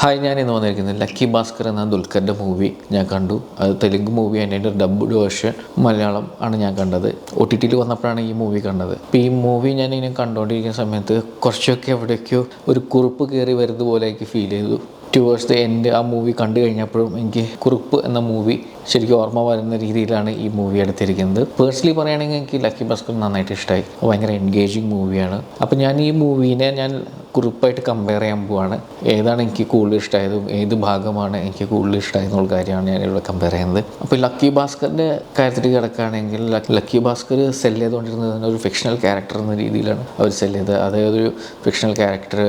Hi, ഞാൻ ഇന്ന് വന്നിരിക്കുന്നത് ലക്കി ഭാസ്കർ എന്ന ദുൽഖറിൻ്റെ മൂവി ഞാൻ കണ്ടു. അത് തെലുങ്ക് മൂവി, അതിൻ്റെ ഡബ്ഡ് വേർഷൻ മലയാളം ആണ് ഞാൻ കണ്ടത്. OTT വന്നപ്പോഴാണ് ഈ മൂവി കണ്ടത്. അപ്പോൾ ഈ മൂവി ഞാൻ ഇങ്ങനെ കണ്ടുകൊണ്ടിരിക്കുന്ന സമയത്ത് കുറച്ചൊക്കെ എവിടേക്കോ ഒരു കുറിപ്പ് കയറി വരുന്നത് പോലെ എനിക്ക് ഫീൽ ചെയ്തു. ടുവേഴ്സ് ദ എൻഡ് ആ മൂവി കണ്ടു കഴിഞ്ഞപ്പോഴും എനിക്ക് കുറിപ്പ് എന്ന മൂവി ശരിക്കും ഓർമ്മ വരുന്ന രീതിയിലാണ് ഈ മൂവി എടുത്തിരിക്കുന്നത്. പേഴ്സണലി പറയുകയാണെങ്കിൽ എനിക്ക് ലക്കി ഭാസ്കർ നന്നായിട്ട് ഇഷ്ടമായി. ഭയങ്കര എൻഗേജിങ് മൂവിയാണ്. അപ്പോൾ ഞാൻ ഈ മൂവീനെ കുറിപ്പായിട്ട് കമ്പയർ ചെയ്യാൻ പോവാണ്. ഏതാണ് എനിക്ക് കൂടുതൽ ഇഷ്ടമായതും ഏത് ഭാഗമാണ് എനിക്ക് കൂടുതൽ ഇഷ്ടമായെന്നുള്ള കാര്യമാണ് ഞാനിവിടെ കമ്പയർ ചെയ്യുന്നത്. അപ്പോൾ ലക്കി ഭാസ്കറിൻ്റെ കാര്യത്തിൽ കിടക്കുകയാണെങ്കിൽ ലക്കി ഭാസ്കർ സെല് ചെയ്തുകൊണ്ടിരുന്നത് ഒരു ഫിക്ഷണൽ ക്യാരക്ടർ എന്ന രീതിയിലാണ് അവർ സെല് ചെയ്തത്. അതായത് ഒരു ഫിക്ഷണൽ ക്യാരക്ടർ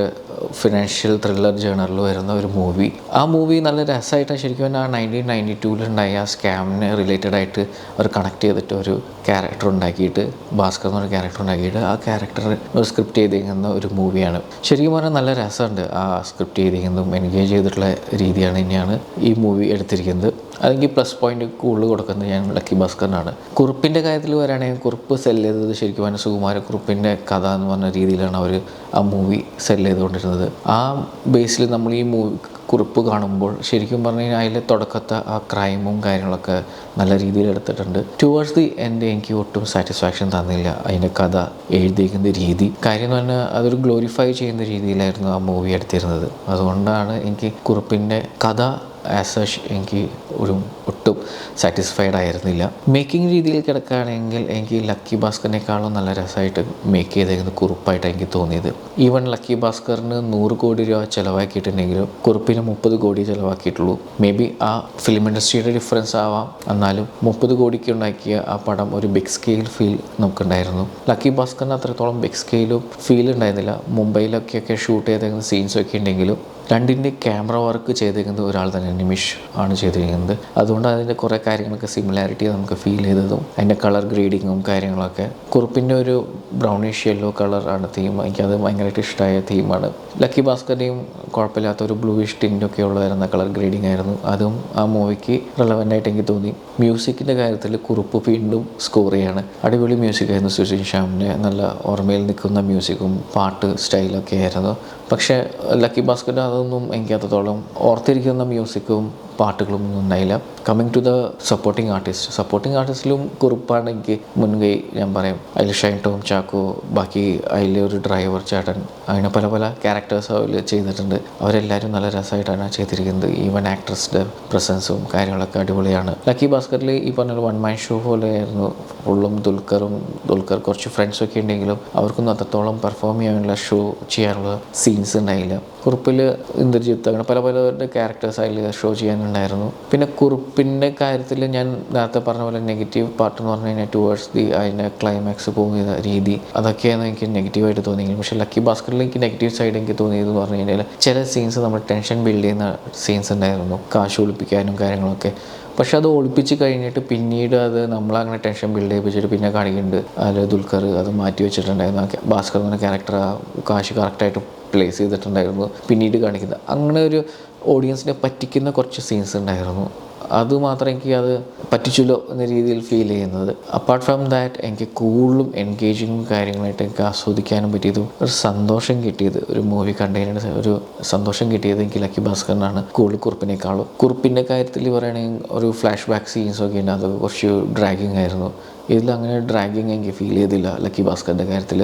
ഫിനാൻഷ്യൽ ത്രില്ലർ ജേണറിൽ വരുന്ന ഒരു മൂവി. ആ മൂവി നല്ല രസമായിട്ടാണ് ശരിക്കും ആ 1992 ആ സ്കാമിന് റിലേറ്റഡ് ആയിട്ട് അവർ കണക്ട് ചെയ്തിട്ട് ഒരു ക്യാരക്ടർ ഉണ്ടാക്കിയിട്ട്, ഭാസ്കർ എന്നൊരു ക്യാരക്ടർ ഉണ്ടാക്കിയിട്ട് ആ ക്യാരക്ടർ ഒരു സ്ക്രിപ്റ്റ് ചെയ്തിരിക്കുന്ന ഒരു മൂവിയാണ്. ശരിക്കും പറഞ്ഞാൽ നല്ല രസമുണ്ട്. ആ സ്ക്രിപ്റ്റ് ചെയ്തിരിക്കുന്നതും എൻഗേജ് ചെയ്തിട്ടുള്ള രീതിയാണ് തന്നെയാണ് ഈ മൂവി എടുത്തിരിക്കുന്നത്. അതെങ്കിൽ പ്ലസ് പോയിന്റ് കൂടുതൽ കൊടുക്കുന്നത് ഞാൻ ലക്കി ഭാസ്കറിനാണ്. കുറിപ്പിൻ്റെ കാര്യത്തിൽ വരികയാണെങ്കിൽ കുറിപ്പ് സെല് ചെയ്തത് ശരിക്കും പറഞ്ഞാൽ സുകുമാരക്കുറുപ്പിൻ്റെ കഥ എന്ന് പറഞ്ഞ രീതിയിലാണ് അവർ ആ മൂവി സെല് ചെയ്തുകൊണ്ടിരുന്നത്. ആ ബേസിൽ നമ്മൾ ഈ മൂവി കുറിപ്പ് കാണുമ്പോൾ ശരിക്കും പറഞ്ഞു കഴിഞ്ഞാൽ അതിലെ തുടക്കത്തെ ആ ക്രൈമും കാര്യങ്ങളൊക്കെ നല്ല രീതിയിൽ എടുത്തിട്ടുണ്ട്. ടുവേഴ്സ് ദി എൻഡ് എനിക്ക് ഒട്ടും സാറ്റിസ്ഫാക്ഷൻ തന്നില്ല അതിൻ്റെ കഥ എഴുതിയിരിക്കുന്ന രീതി. കാര്യം എന്ന് പറഞ്ഞാൽ അതൊരു ഗ്ലോറിഫൈ ചെയ്യുന്ന രീതിയിലായിരുന്നു ആ മൂവി എടുത്തിരുന്നത്. അതുകൊണ്ടാണ് എനിക്ക് കുറിപ്പിൻ്റെ കഥ ആസ് സച്ച് എനിക്ക് ഒട്ടും സാറ്റിസ്ഫൈഡ് ആയിരുന്നില്ല. മേക്കിംഗ് രീതിയിൽ കിടക്കുകയാണെങ്കിൽ എനിക്ക് ലക്കി ഭാസ്കറിനേക്കാളും നല്ല രസമായിട്ട് മേക്ക് ചെയ്തേക്കുന്ന കുറിപ്പായിട്ട് എനിക്ക് തോന്നിയത്. ഈവൻ ലക്കി ഭാസ്കറിന് 100 കോടി രൂപ ചിലവാക്കിയിട്ടുണ്ടെങ്കിലും കുറിപ്പിന് 30 കോടി ചിലവാക്കിയിട്ടുള്ളൂ. മേ ബി ആ ഫിലിം ഇൻഡസ്ട്രിയുടെ ഡിഫറൻസ് ആവാം. എന്നാലും 30 കോടിക്ക് ഉണ്ടാക്കിയ ആ പടം ഒരു ബിഗ് സ്കെയിൽ ഫീൽ നമുക്കുണ്ടായിരുന്നു. ലക്കി ഭാസ്കറിന് അത്രത്തോളം ബിഗ് സ്കെയിലും ഫീൽ ഉണ്ടായിരുന്നില്ല. മുംബൈയിലൊക്കെ ഷൂട്ട് ചെയ്തേക്കുന്ന സീൻസൊക്കെ ഉണ്ടെങ്കിലും രണ്ടിൻ്റെ ക്യാമറ വർക്ക് ചെയ്തിരിക്കുന്നത് ഒരാൾ തന്നെ, നിമിഷ് ആണ് ചെയ്തിരിക്കുന്നത്. അതുകൊണ്ട് അതിൻ്റെ കുറേ കാര്യങ്ങളൊക്കെ സിമിലാരിറ്റി നമുക്ക് ഫീൽ ചെയ്തതും അതിൻ്റെ കളർ ഗ്രേഡിങ്ങും കാര്യങ്ങളൊക്കെ. കുറിപ്പിൻ്റെ ഒരു ബ്രൗണിഷ് യെല്ലോ കളർ ആണ് തീം. എനിക്കത് ഭയങ്കരമായിട്ട് ഇഷ്ടമായ തീമാണ്. ലക്കി ഭാസ്കറിൻ്റെയും കുഴപ്പമില്ലാത്ത ഒരു ബ്ലൂയിഷ് ടിൻ്റൊക്കെ ഉള്ള വരുന്ന കളർ ഗ്രേഡിങ് ആയിരുന്നു. അതും ആ മൂവിക്ക് റെലവൻ്റ് ആയിട്ട് എനിക്ക് തോന്നി. മ്യൂസിക്കിൻ്റെ കാര്യത്തിൽ കുറിപ്പ് വീണ്ടും സ്കോർ ചെയ്യാണ്. അടിപൊളി മ്യൂസിക്കായിരുന്നു. സുഷിൻ ശ്യാമിൻ്റെ നല്ല ഓർമ്മയിൽ നിൽക്കുന്ന മ്യൂസിക്കും പാട്ട് സ്റ്റൈലൊക്കെ ആയിരുന്നു. പക്ഷേ ലക്കി ഭാസ്കറിൻ്റെ അതൊന്നും എനിക്ക് അത്രത്തോളം ഓർത്തിരിക്കുന്ന മ്യൂസിക്കും പാട്ടുകളും ഒന്നും ഉണ്ടായില്ല. കമ്മിങ് ടു ദ സപ്പോർട്ടിങ് ആർട്ടിസ്റ്റിലും കുറിപ്പാണ് എനിക്ക് മുൻകൈ. ഞാൻ പറയും അതിൽ ഷൈൻ ടോം ചാക്കോ, ബാക്കി അതിലെ ഒരു ഡ്രൈവർ ചേട്ടൻ, അങ്ങനെ പല പല ക്യാരക്ടേഴ്സ് അതിൽ ചെയ്തിട്ടുണ്ട്. അവരെല്ലാവരും നല്ല രസമായിട്ടാണ് ചെയ്തിരിക്കുന്നത്. ഈവൻ ആക്ട്രസിൻ്റെ പ്രസൻസും കാര്യങ്ങളൊക്കെ അടിപൊളിയാണ്. ലക്കി ഭാസ്കറിൽ ഈ പറഞ്ഞ വൺ മാൻ ഷോ പോലെയായിരുന്നു. ഫുള്ളും ദുൽഖർ കുറച്ച് ഫ്രണ്ട്സൊക്കെ ഉണ്ടെങ്കിലും അവർക്കൊന്നും അത്രത്തോളം പെർഫോം ചെയ്യാനുള്ള ഷോ ചെയ്യാനുള്ള സീൻസ് ഉണ്ടായില്ല. കുറിപ്പിൽ ഇന്ദ്രജിത്ത്, അങ്ങനെ പല പലവരുടെ ക്യാരക്ടേഴ്സ് അതിൽ ഷോ ചെയ്യാനുണ്ടായിരുന്നു. പിന്നെ കുറിപ്പിൻ്റെ കാര്യത്തിൽ ഞാൻ നേരത്തെ പറഞ്ഞ പോലെ നെഗറ്റീവ് പാർട്ട് എന്ന് പറഞ്ഞു കഴിഞ്ഞാൽ ടുവേഴ്സ് ദി അതിൻ്റെ ക്ലൈമാക്സ് പോകുന്ന രീതി, അതൊക്കെയാണ് എനിക്ക് നെഗറ്റീവായിട്ട് തോന്നിയെങ്കിലും. പക്ഷേ ലക്കി ഭാസ്കറിൽ എനിക്ക് നെഗറ്റീവ് സൈഡ് എനിക്ക് തോന്നിയതെന്ന് പറഞ്ഞു കഴിഞ്ഞാൽ ചില സീൻസ് നമ്മൾ ടെൻഷൻ ബിൽഡ് ചെയ്യുന്ന സീൻസ് ഉണ്ടായിരുന്നു, കാശ് ഒളിപ്പിക്കാനും കാര്യങ്ങളൊക്കെ. പക്ഷെ അത് ഒളിപ്പിച്ച് കഴിഞ്ഞിട്ട് പിന്നീട് അത് നമ്മളങ്ങനെ ടെൻഷൻ ബിൽഡ് ചെയ്യിപ്പിച്ചിട്ട് പിന്നെ കാണിക്കുന്നുണ്ട് അതിൽ ദുൽഖർ അത് മാറ്റി വെച്ചിട്ടുണ്ടായിരുന്നു. ഭാസ്കർ എന്ന ക്യാരക്ടർ ആ കാശ് കറക്റ്റായിട്ട് പ്ലേസ് ചെയ്തിട്ടുണ്ടായിരുന്നു പിന്നീട് കാണിക്കുന്നത്. അങ്ങനെ ഒരു ഓഡിയൻസിനെ പറ്റിക്കുന്ന കുറച്ച് സീൻസ് ഉണ്ടായിരുന്നു. അതുമാത്രം എനിക്ക് അത് പറ്റിച്ചല്ലോ എന്ന രീതിയിൽ ഫീൽ ചെയ്യുന്നത്. അപ്പാർട്ട് ഫ്രം ദാറ്റ് എനിക്ക് കൂടുതലും എൻഗേജിങ്ങും കാര്യങ്ങളായിട്ട് എനിക്ക് ആസ്വദിക്കാനും പറ്റിയതും ഒരു സന്തോഷം കിട്ടിയത്, ഒരു മൂവി കണ്ടതിന് ഒരു സന്തോഷം കിട്ടിയത് എനിക്ക് ലക്കി ഭാസ്കറിനാണ് കൂടുതൽ കുറിപ്പിനേക്കാളും. കുറിപ്പിൻ്റെ കാര്യത്തിൽ പറയുകയാണെങ്കിൽ ഒരു ഫ്ലാഷ് ബാക്ക് സീൻസൊക്കെ ഉണ്ട്, അതൊക്കെ കുറച്ച് ഡ്രാഗിങ് ആയിരുന്നു. ഇതിലങ്ങനെ ഡ്രാഗിങ് എനിക്ക് ഫീൽ ചെയ്തില്ല. ലക്കി ഭാസ്കറിൻ്റെ കാര്യത്തിൽ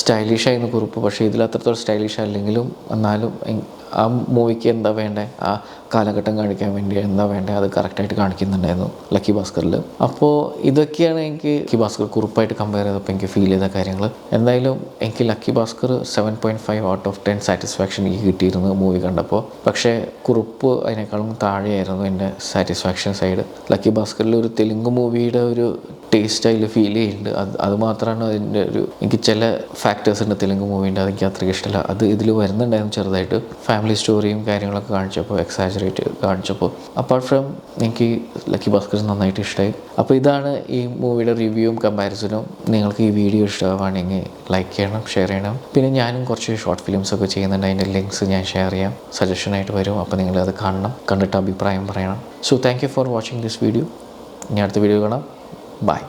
സ്റ്റൈലിഷായിരുന്നു കുറിപ്പ്, പക്ഷേ ഇതിൽ അത്രത്തോളം സ്റ്റൈലിഷ് അല്ലെങ്കിലും എന്നാലും ആ മൂവിക്ക് എന്താ വേണ്ടത്, ആ കാലഘട്ടം കാണിക്കാൻ വേണ്ടി എന്താ വേണ്ടത് അത് കറക്റ്റായിട്ട് കാണിക്കുന്നുണ്ടായിരുന്നു ലക്കി ഭാസ്കറിൽ. അപ്പോൾ ഇതൊക്കെയാണ് എനിക്ക് ലക്കി ഭാസ്കർ കുറിപ്പായിട്ട് കമ്പയർ ചെയ്തപ്പോൾ എനിക്ക് ഫീൽ ചെയ്ത കാര്യങ്ങൾ. എന്തായാലും എനിക്ക് lucky Bhaskar 7.5 out of 10 satisfaction എനിക്ക് കിട്ടിയിരുന്നു മൂവി കണ്ടപ്പോൾ. പക്ഷേ കുറിപ്പ് അതിനേക്കാളും താഴെയായിരുന്നു എൻ്റെ സാറ്റിസ്ഫാക്ഷൻ സൈഡ്. ലക്കി ഭാസ്കറിൽ ഒരു തെലുങ്ക് മൂവിയുടെ ഒരു ടേസ്റ്റ് അതിൽ ഫീൽ ചെയ്യുന്നുണ്ട്. അത് മാത്രമാണ് അതിൻ്റെ ഒരു, എനിക്ക് ചില ഫാക്ടേഴ്സ് ഉണ്ട് തെലുങ്ക് മൂവീൻ്റെ, അതെനിക്ക് അത്രയ്ക്ക് ഇഷ്ടമല്ല. അത് ഇതിൽ വരുന്നുണ്ടായിരുന്നു ചെറുതായിട്ട്. ഫാമിലി സ്റ്റോറിയും കാര്യങ്ങളൊക്കെ കാണിച്ചപ്പോൾ എക്സാജറേറ്റ് കാണിച്ചപ്പോൾ. അപ്പാർട്ട് ഫ്രം എനിക്ക് ലക്കി ഭാസ്കർ നന്നായിട്ട് ഇഷ്ടമായി. അപ്പോൾ ഇതാണ് ഈ മൂവിയുടെ റിവ്യൂവും കമ്പാരിസണും. നിങ്ങൾക്ക് ഈ വീഡിയോ ഇഷ്ടമാണെങ്കിൽ ലൈക്ക് ചെയ്യണം, ഷെയർ ചെയ്യണം. പിന്നെ ഞാനും കുറച്ച് ഷോർട്ട് ഫിലിംസൊക്കെ ചെയ്യുന്നുണ്ട്, അതിൻ്റെ ലിങ്ക്സ് ഞാൻ ഷെയർ ചെയ്യാം, സജഷനായിട്ട് വരും. അപ്പോൾ നിങ്ങളത് കാണണം, കണ്ടിട്ട് അഭിപ്രായം പറയണം. So thank you for watching this video. ഇനി അടുത്ത വീഡിയോ കാണാം. Bye.